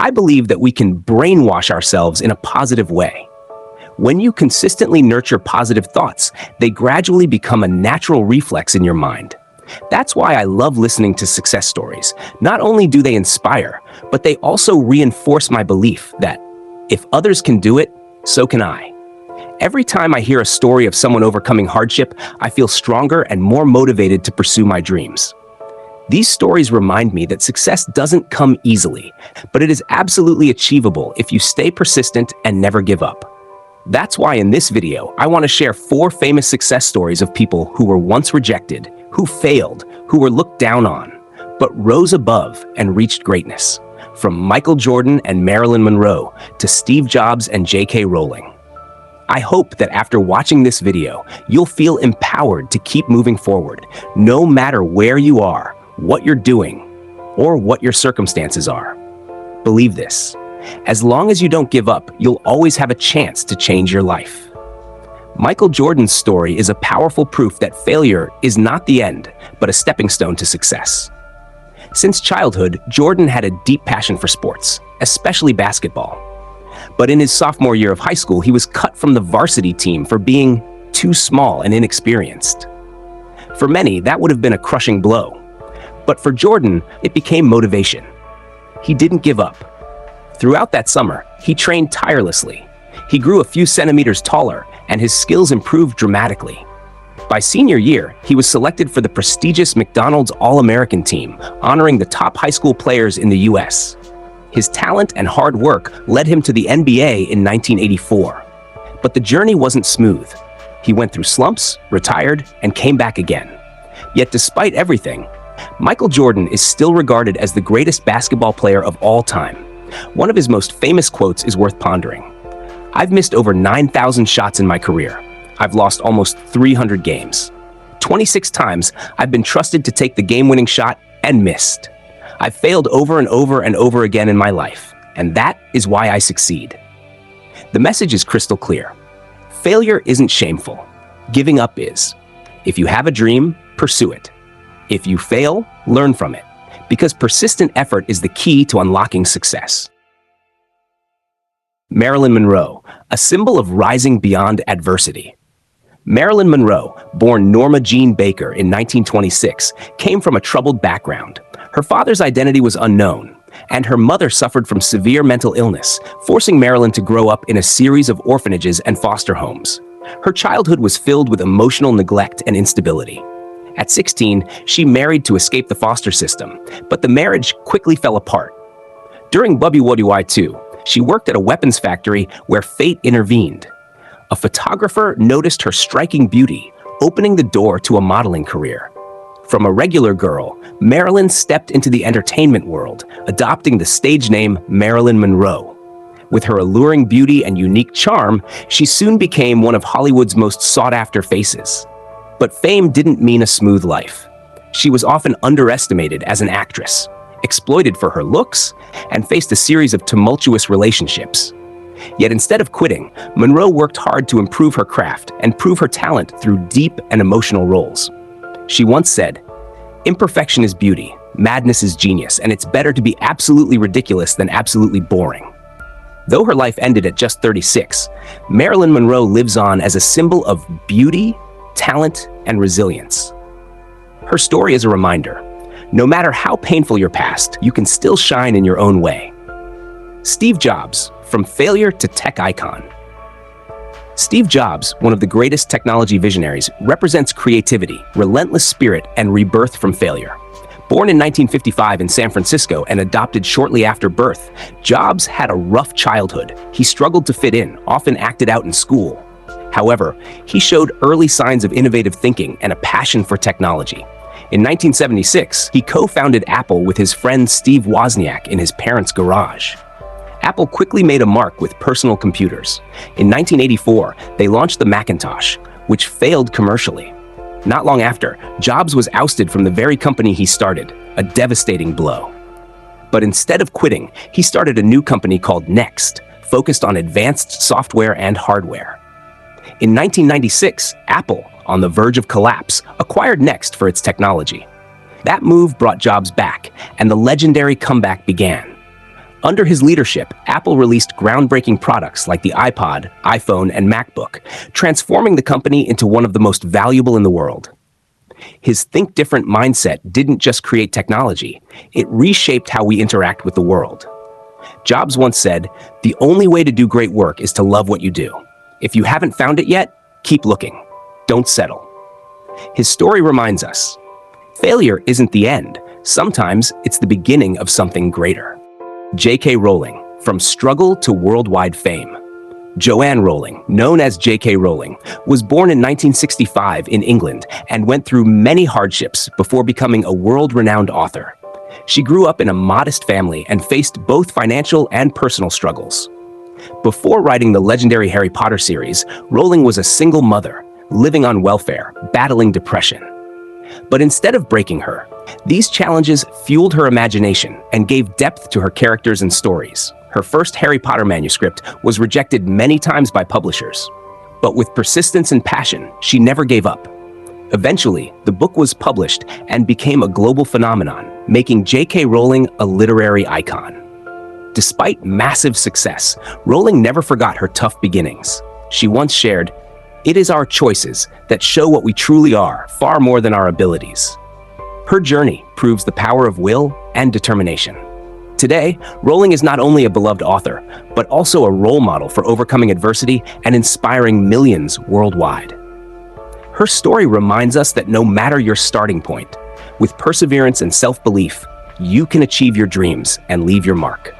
I believe that we can brainwash ourselves in a positive way. When you consistently nurture positive thoughts, they gradually become a natural reflex in your mind. That's why I love listening to success stories. Not only do they inspire, but they also reinforce my belief that if others can do it, so can I. Every time I hear a story of someone overcoming hardship, I feel stronger and more motivated to pursue my dreams. These stories remind me that success doesn't come easily, but it is absolutely achievable if you stay persistent and never give up. That's why in this video, I want to share 4 famous success stories of people who were once rejected, who failed, who were looked down on, but rose above and reached greatness. From Michael Jordan and Marilyn Monroe to Steve Jobs and J.K. Rowling. I hope that after watching this video, you'll feel empowered to keep moving forward, no matter where you are, what you're doing, or what your circumstances are. Believe this. As long as you don't give up, you'll always have a chance to change your life. Michael Jordan's story is a powerful proof that failure is not the end, but a stepping stone to success. Since childhood, Jordan had a deep passion for sports, especially basketball. But in his sophomore year of high school, he was cut from the varsity team for being too small and inexperienced. For many, that would have been a crushing blow. But for Jordan, it became motivation. He didn't give up. Throughout that summer, he trained tirelessly. He grew a few centimeters taller, and his skills improved dramatically. By senior year, he was selected for the prestigious McDonald's All-American team, honoring the top high school players in the U.S. His talent and hard work led him to the NBA in 1984. But the journey wasn't smooth. He went through slumps, retired, and came back again. Yet despite everything, Michael Jordan is still regarded as the greatest basketball player of all time. One of his most famous quotes is worth pondering. "I've missed over 9,000 shots in my career. I've lost almost 300 games. 26 times I've been trusted to take the game-winning shot and missed. I've failed over and over and over again in my life, and that is why I succeed." The message is crystal clear. Failure isn't shameful. Giving up is. If you have a dream, pursue it. If you fail, learn from it, because persistent effort is the key to unlocking success. Marilyn Monroe, a symbol of rising beyond adversity. Marilyn Monroe, born Norma Jean Baker in 1926, came from a troubled background. Her father's identity was unknown, and her mother suffered from severe mental illness, forcing Marilyn to grow up in a series of orphanages and foster homes. Her childhood was filled with emotional neglect and instability. At 16, she married to escape the foster system, but the marriage quickly fell apart. During WWI2, she worked at a weapons factory where fate intervened. A photographer noticed her striking beauty, opening the door to a modeling career. From a regular girl, Marilyn stepped into the entertainment world, adopting the stage name Marilyn Monroe. With her alluring beauty and unique charm, she soon became one of Hollywood's most sought-after faces. But fame didn't mean a smooth life. She was often underestimated as an actress, exploited for her looks, and faced a series of tumultuous relationships. Yet instead of quitting, Monroe worked hard to improve her craft and prove her talent through deep and emotional roles. She once said, "Imperfection is beauty, madness is genius, and it's better to be absolutely ridiculous than absolutely boring." Though her life ended at just 36, Marilyn Monroe lives on as a symbol of beauty, talent, and resilience. Her story is a reminder. No matter how painful your past, you can still shine in your own way. Steve Jobs, from failure to tech icon. Steve Jobs, one of the greatest technology visionaries, represents creativity, relentless spirit, and rebirth from failure. Born in 1955 in San Francisco and adopted shortly after birth, Jobs had a rough childhood. He struggled to fit in, often acted out in school. However, he showed early signs of innovative thinking and a passion for technology. In 1976, he co-founded Apple with his friend Steve Wozniak in his parents' garage. Apple quickly made a mark with personal computers. In 1984, they launched the Macintosh, which failed commercially. Not long after, Jobs was ousted from the very company he started, a devastating blow. But instead of quitting, he started a new company called Next, focused on advanced software and hardware. In 1996, Apple, on the verge of collapse, acquired Next for its technology. That move brought Jobs back, and the legendary comeback began. Under his leadership, Apple released groundbreaking products like the iPod, iPhone, and MacBook, transforming the company into one of the most valuable in the world. His think different mindset didn't just create technology, it reshaped how we interact with the world. Jobs once said, "The only way to do great work is to love what you do. If you haven't found it yet, keep looking. Don't settle." His story reminds us, failure isn't the end. Sometimes it's the beginning of something greater. J.K. Rowling, from struggle to worldwide fame. Joanne Rowling, known as J.K. Rowling, was born in 1965 in England and went through many hardships before becoming a world-renowned author. She grew up in a modest family and faced both financial and personal struggles. Before writing the legendary Harry Potter series, Rowling was a single mother, living on welfare, battling depression. But instead of breaking her, these challenges fueled her imagination and gave depth to her characters and stories. Her first Harry Potter manuscript was rejected many times by publishers. But with persistence and passion, she never gave up. Eventually, the book was published and became a global phenomenon, making J.K. Rowling a literary icon. Despite massive success, Rowling never forgot her tough beginnings. She once shared, "It is our choices that show what we truly are, far more than our abilities." Her journey proves the power of will and determination. Today, Rowling is not only a beloved author, but also a role model for overcoming adversity and inspiring millions worldwide. Her story reminds us that no matter your starting point, with perseverance and self-belief, you can achieve your dreams and leave your mark.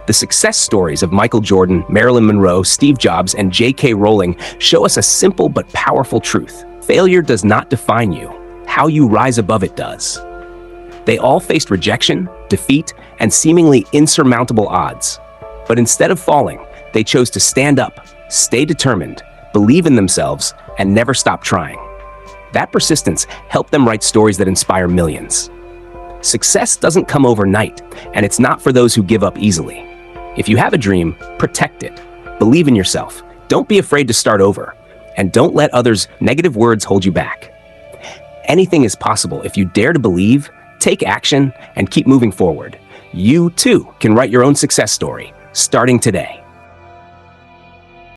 The success stories of Michael Jordan, Marilyn Monroe, Steve Jobs, and J.K. Rowling show us a simple but powerful truth. Failure does not define you. How you rise above it does. They all faced rejection, defeat, and seemingly insurmountable odds. But instead of falling, they chose to stand up, stay determined, believe in themselves, and never stop trying. That persistence helped them write stories that inspire millions. Success doesn't come overnight, and it's not for those who give up easily. If you have a dream, protect it. Believe in yourself. Don't be afraid to start over. And don't let others' negative words hold you back. Anything is possible if you dare to believe, take action, and keep moving forward. You, too, can write your own success story, starting today.